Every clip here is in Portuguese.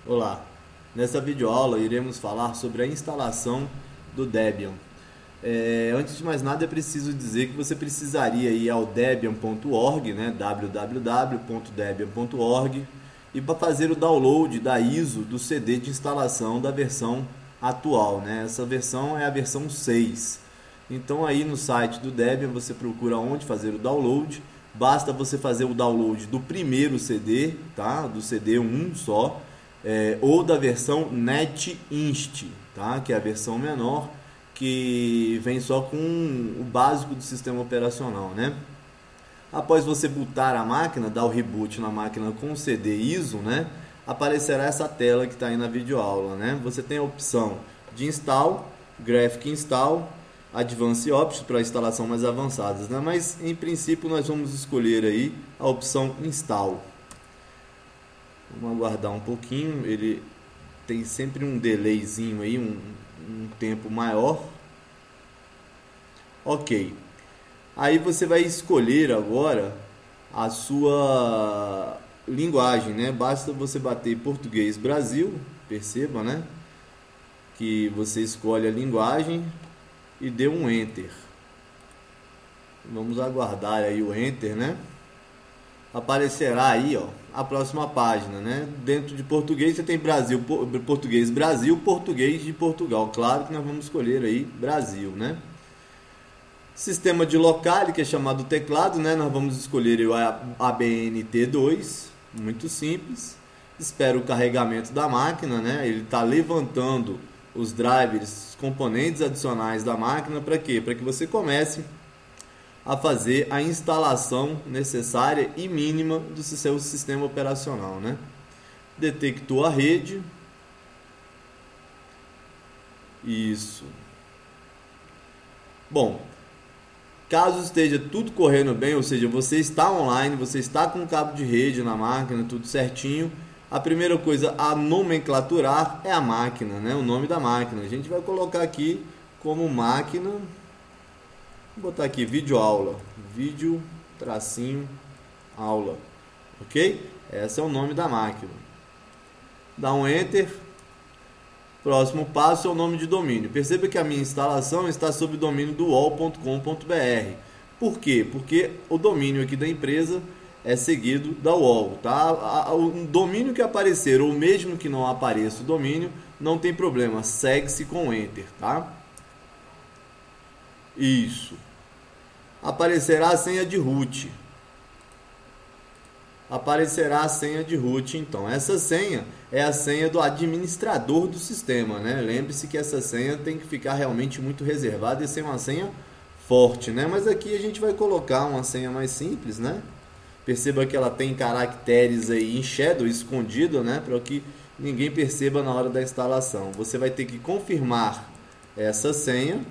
Olá, nessa videoaula iremos falar sobre a instalação do Debian. Antes de mais nada é preciso dizer que você precisaria ir ao debian.org, né, www.debian.org, e para fazer o download da ISO do CD de instalação da versão atual, né? Essa versão é a versão 6. Então aí no site do Debian você procura onde fazer o download. Basta você fazer o download do primeiro CD, tá? Do CD 1 só, ou da versão NetInst, tá? Que é a versão menor, que vem só com o básico do sistema operacional, né? Após você bootar a máquina, dar o reboot na máquina com o CD ISO, né? Aparecerá essa tela que está aí na videoaula, né? Você tem a opção de install, graphic install, advanced options para instalação mais avançadas, né? Mas em princípio nós vamos escolher aí a opção install. Vamos aguardar um pouquinho, ele tem sempre um delayzinho aí, um tempo maior. Ok. Aí você vai escolher agora a sua linguagem, né? Basta você bater Português Brasil, perceba, né? Que você escolhe a linguagem e dê um Enter. Vamos aguardar aí o Enter, né? Aparecerá aí, ó, a próxima página, né? Dentro de português você tem Brasil, Português Brasil, Português de Portugal. Claro que nós vamos escolher aí Brasil, né? Sistema de locale, que é chamado teclado, né? Nós vamos escolher o ABNT2, muito simples. Espera o carregamento da máquina, né? Ele está levantando os drivers, os componentes adicionais da máquina, para quê? Para que você comece a fazer a instalação necessária e mínima do seu sistema operacional, né? Detectou a rede. Isso. Bom, caso esteja tudo correndo bem, ou seja, você está online, você está com o cabo de rede na máquina, tudo certinho, a primeira coisa a nomenclaturar é a máquina, né? O nome da máquina. A gente vai colocar aqui como máquina. Vou botar aqui vídeo aula, vídeo tracinho aula, ok? Esse é o nome da máquina. Dá um Enter. Próximo passo é o nome de domínio. Perceba que a minha instalação está sob o domínio do uol.com.br. Por quê? Porque o domínio aqui da empresa é seguido da UOL, tá? O domínio que aparecer ou mesmo que não apareça o domínio, não tem problema, segue-se com Enter, tá? Isso. Aparecerá a senha de root. Aparecerá a senha de root, então. Essa senha é a senha do administrador do sistema, né? Lembre-se que essa senha tem que ficar realmente muito reservada e ser uma senha forte, né? Mas aqui a gente vai colocar uma senha mais simples, né? Perceba que ela tem caracteres aí em shadow, escondido, né? Para que ninguém perceba na hora da instalação. Você vai ter que confirmar essa senha.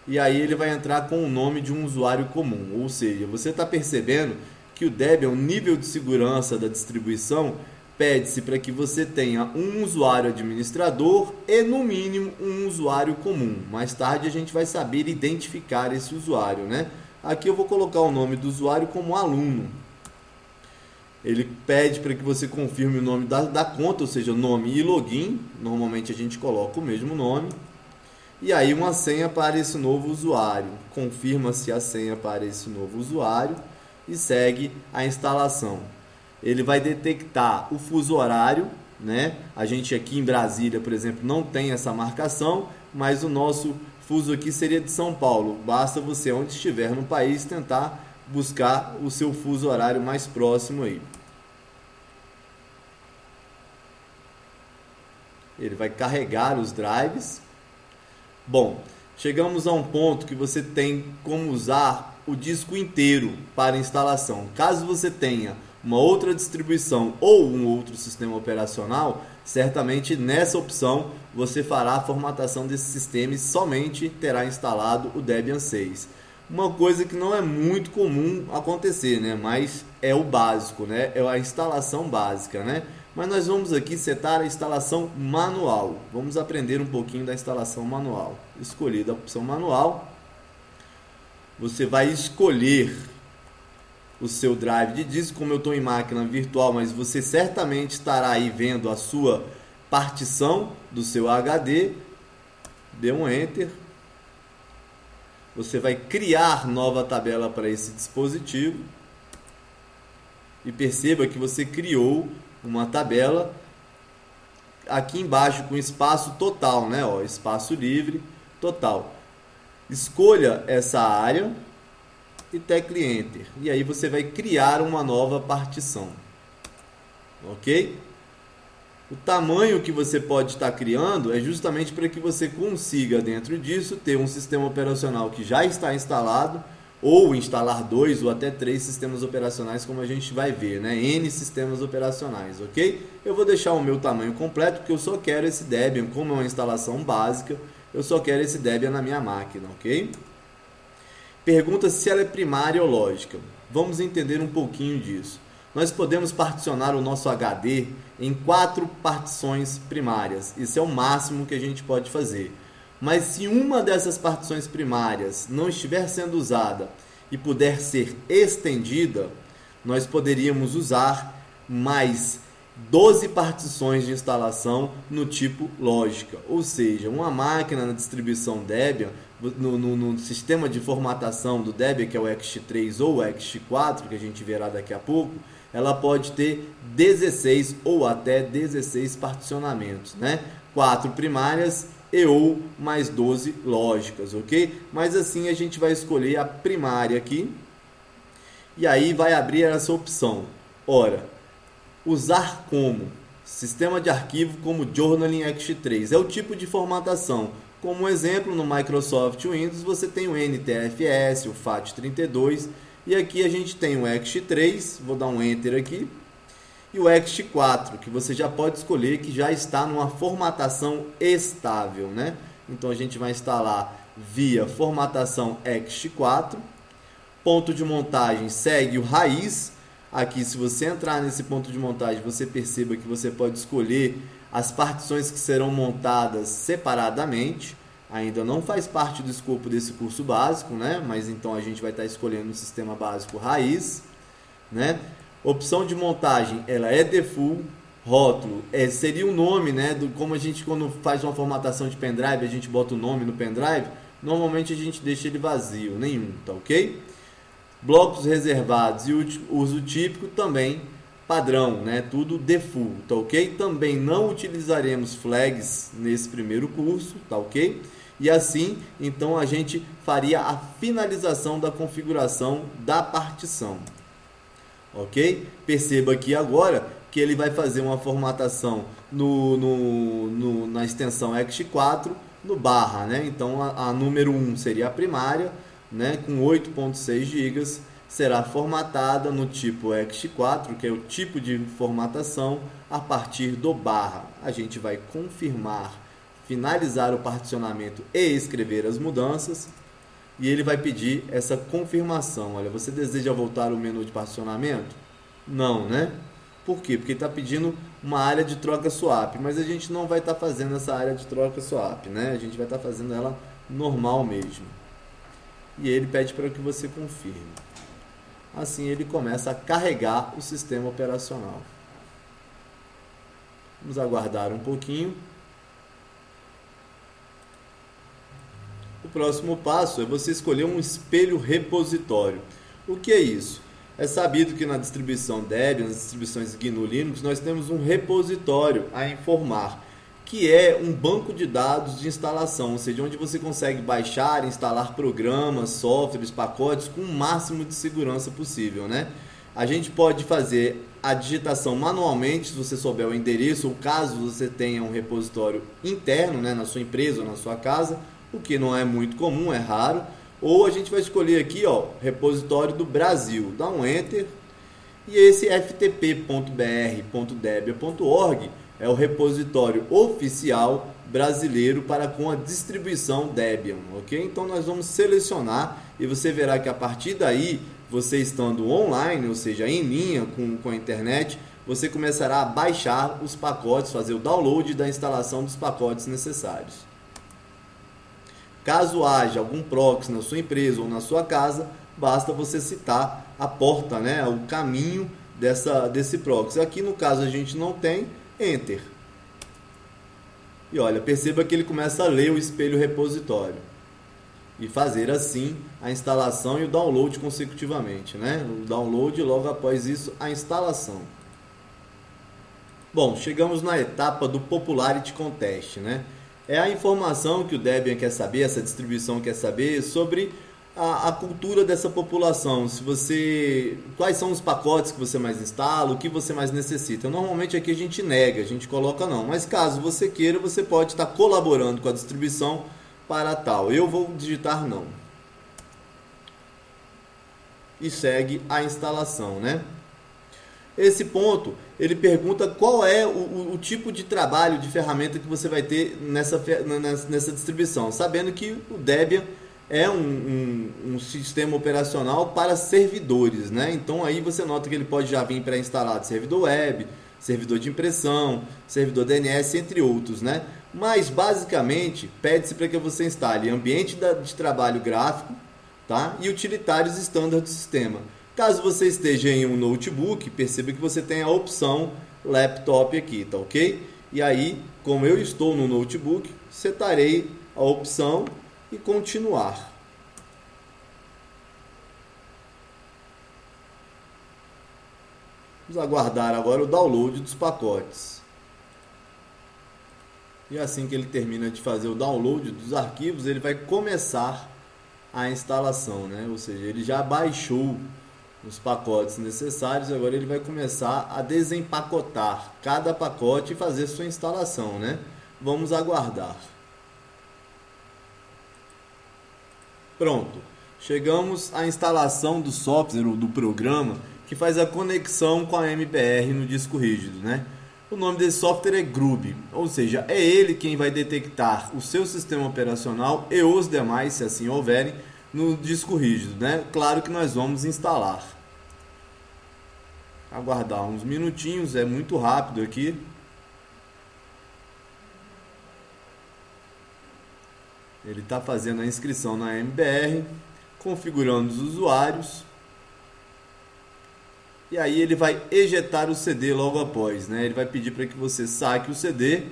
E aí ele vai entrar com o nome de um usuário comum. Ou seja, você está percebendo que o Debian, o nível de segurança da distribuição, pede-se para que você tenha um usuário administrador e, no mínimo, um usuário comum. Mais tarde a gente vai saber identificar esse usuário, né? Aqui eu vou colocar o nome do usuário como aluno. Ele pede para que você confirme o nome da conta, ou seja, nome e login. Normalmente a gente coloca o mesmo nome. E aí uma senha para esse novo usuário. Confirma-se a senha para esse novo usuário e segue a instalação. Ele vai detectar o fuso horário, né? A gente aqui em Brasília, por exemplo, não tem essa marcação, mas o nosso fuso aqui seria de São Paulo. Basta você, onde estiver no país, tentar buscar o seu fuso horário mais próximo aí. Ele vai carregar os drives. Bom, chegamos a um ponto que você tem como usar o disco inteiro para instalação. Caso você tenha uma outra distribuição ou um outro sistema operacional, certamente nessa opção você fará a formatação desse sistema e somente terá instalado o Debian 6. Uma coisa que não é muito comum acontecer, né? Mas é o básico, né? É a instalação básica, né? Mas nós vamos aqui setar a instalação manual. Vamos aprender um pouquinho da instalação manual. Escolhida a opção manual, você vai escolher o seu drive de disco. Como eu estou em máquina virtual, mas você certamente estará aí vendo a sua partição do seu HD. Dê um Enter. Você vai criar nova tabela para esse dispositivo. E perceba que você criou uma tabela aqui embaixo com espaço total, né? Ó, espaço livre total. Escolha essa área e tecle Enter. E aí você vai criar uma nova partição. Ok? O tamanho que você pode estar criando é justamente para que você consiga, dentro disso, ter um sistema operacional que já está instalado, ou instalar 2 ou até 3 sistemas operacionais, como a gente vai ver, né? N sistemas operacionais, ok? Eu vou deixar o meu tamanho completo, porque eu só quero esse Debian, como é uma instalação básica, eu só quero esse Debian na minha máquina, ok? Pergunta se ela é primária ou lógica. Vamos entender um pouquinho disso. Nós podemos particionar o nosso HD em 4 partições primárias. Isso é o máximo que a gente pode fazer. Mas se uma dessas partições primárias não estiver sendo usada e puder ser estendida, nós poderíamos usar mais 12 partições de instalação no tipo lógica. Ou seja, uma máquina na distribuição Debian, no sistema de formatação do Debian, que é o ext3 ou o ext4, que a gente verá daqui a pouco, ela pode ter 16 ou até 16 particionamentos, né? 4 primárias e ou mais 12 lógicas, ok? Mas assim a gente vai escolher a primária aqui e aí vai abrir essa opção. Ora, usar como sistema de arquivo como Journaling ext3 é o tipo de formatação. Como exemplo, no Microsoft Windows você tem o NTFS, o FAT32 e aqui a gente tem o ext3, vou dar um Enter aqui, e o ext4, que você já pode escolher que já está numa formatação estável, né? Então a gente vai instalar via formatação ext4. Ponto de montagem segue o raiz. Aqui, se você entrar nesse ponto de montagem, você perceba que você pode escolher as partições que serão montadas separadamente. Ainda não faz parte do escopo desse curso básico, né? Mas então a gente vai estar escolhendo o sistema básico raiz, né? Opção de montagem, ela é default. Rótulo, seria o nome, né? Como a gente, quando faz uma formatação de pendrive, a gente bota o nome no pendrive. Normalmente a gente deixa ele vazio, nenhum, tá ok? Blocos reservados e uso típico também padrão, né? Tudo default, tá ok? Também não utilizaremos flags nesse primeiro curso, tá ok? E assim, então a gente faria a finalização da configuração da partição, ok? Perceba aqui agora que ele vai fazer uma formatação na extensão ext4 no barra, né? Então a número 1 seria a primária, né? Com 8.6 GB, será formatada no tipo ext4, que é o tipo de formatação, a partir do barra. A gente vai confirmar, finalizar o particionamento e escrever as mudanças, e ele vai pedir essa confirmação. Olha, você deseja voltar ao menu de particionamento? Não, né? Por quê? Porque está pedindo uma área de troca swap, mas a gente não vai estar fazendo essa área de troca swap, né? A gente vai estar fazendo ela normal mesmo. E ele pede para que você confirme. Assim ele começa a carregar o sistema operacional. Vamos aguardar um pouquinho. O próximo passo é você escolher um espelho repositório. O que é isso? É sabido que na distribuição Debian, nas distribuições GNU Linux, nós temos um repositório a informar, que é um banco de dados de instalação, ou seja, onde você consegue baixar, instalar programas, softwares, pacotes com o máximo de segurança possível, né? A gente pode fazer a digitação manualmente, se você souber o endereço, ou caso você tenha um repositório interno, né, na sua empresa ou na sua casa, o que não é muito comum, é raro. Ou a gente vai escolher aqui, ó, repositório do Brasil, dá um Enter, e esse ftp.br.debian.org é o repositório oficial brasileiro para com a distribuição Debian, ok? Então nós vamos selecionar e você verá que a partir daí, você estando online, ou seja, em linha com a internet, você começará a baixar os pacotes, fazer o download da instalação dos pacotes necessários. Caso haja algum proxy na sua empresa ou na sua casa, basta você citar a porta, né, o caminho desse proxy. Aqui no caso a gente não tem, Enter. E olha, perceba que ele começa a ler o espelho repositório e fazer assim a instalação e o download consecutivamente, né? O download e logo após isso a instalação. Bom, chegamos na etapa do Popularity Contest, né? É a informação que o Debian quer saber, essa distribuição quer saber sobre a cultura dessa população. Quais são os pacotes que você mais instala, o que você mais necessita. Normalmente aqui a gente nega, a gente coloca não. Mas caso você queira, você pode estar colaborando com a distribuição para tal. Eu vou digitar não. E segue a instalação, né? Esse ponto, ele pergunta qual é o tipo de trabalho, de ferramenta que você vai ter nessa distribuição, sabendo que o Debian é um sistema operacional para servidores, né? Então aí você nota que ele pode já vir pré-instalado servidor web, servidor de impressão, servidor DNS, entre outros, né? Mas basicamente pede-se para que você instale ambiente de trabalho gráfico, tá? E utilitários standard do sistema. Caso você esteja em um notebook, perceba que você tem a opção laptop aqui, tá ok? E aí, como eu estou no notebook, setarei a opção e continuar. Vamos aguardar agora o download dos pacotes. E assim que ele termina de fazer o download dos arquivos, ele vai começar a instalação, né? Ou seja, ele já baixou os pacotes necessários, agora ele vai começar a desempacotar cada pacote e fazer sua instalação, né? Vamos aguardar. Pronto, chegamos à instalação do software ou do programa que faz a conexão com a MBR no disco rígido, né? O nome desse software é Grub, ou seja, é ele quem vai detectar o seu sistema operacional e os demais, se assim houverem, no disco rígido, né? Claro que nós vamos instalar. Aguardar uns minutinhos, é muito rápido aqui. Ele está fazendo a inscrição na MBR, configurando os usuários. E aí ele vai ejetar o CD logo após, né? Ele vai pedir para que você saque o CD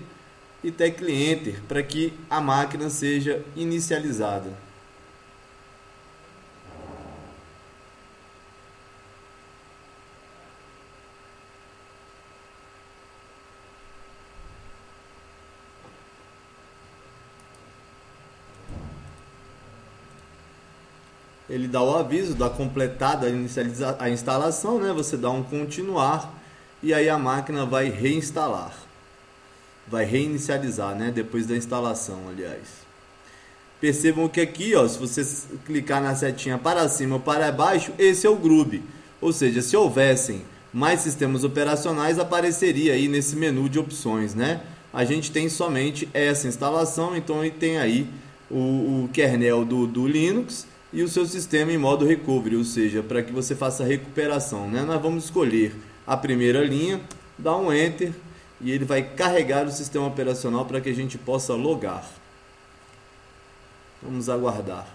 e tecle Enter para que a máquina seja inicializada. Ele dá o aviso da completada a instalação, né? Você dá um continuar e aí a máquina vai reinstalar. Vai reinicializar, né? Depois da instalação, aliás. Percebam que aqui, ó, se você clicar na setinha para cima ou para baixo, esse é o Grub. Ou seja, se houvessem mais sistemas operacionais, apareceria aí nesse menu de opções, né? A gente tem somente essa instalação, então ele tem aí o kernel do Linux e o seu sistema em modo recovery, ou seja, para que você faça a recuperação, né? Nós vamos escolher a primeira linha, dar um Enter e ele vai carregar o sistema operacional para que a gente possa logar. Vamos aguardar.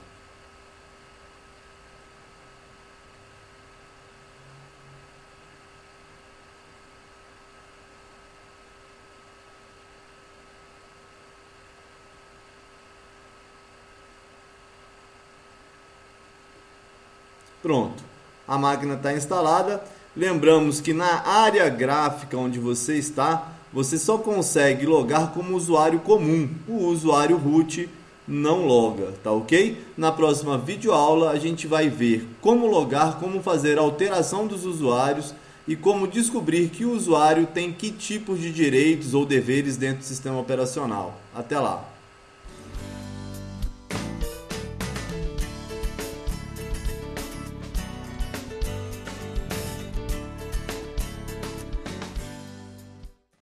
Pronto, a máquina está instalada. Lembramos que na área gráfica onde você está, você só consegue logar como usuário comum. O usuário root não loga, tá ok? Na próxima videoaula a gente vai ver como logar, como fazer a alteração dos usuários e como descobrir que o usuário tem que tipos de direitos ou deveres dentro do sistema operacional. Até lá!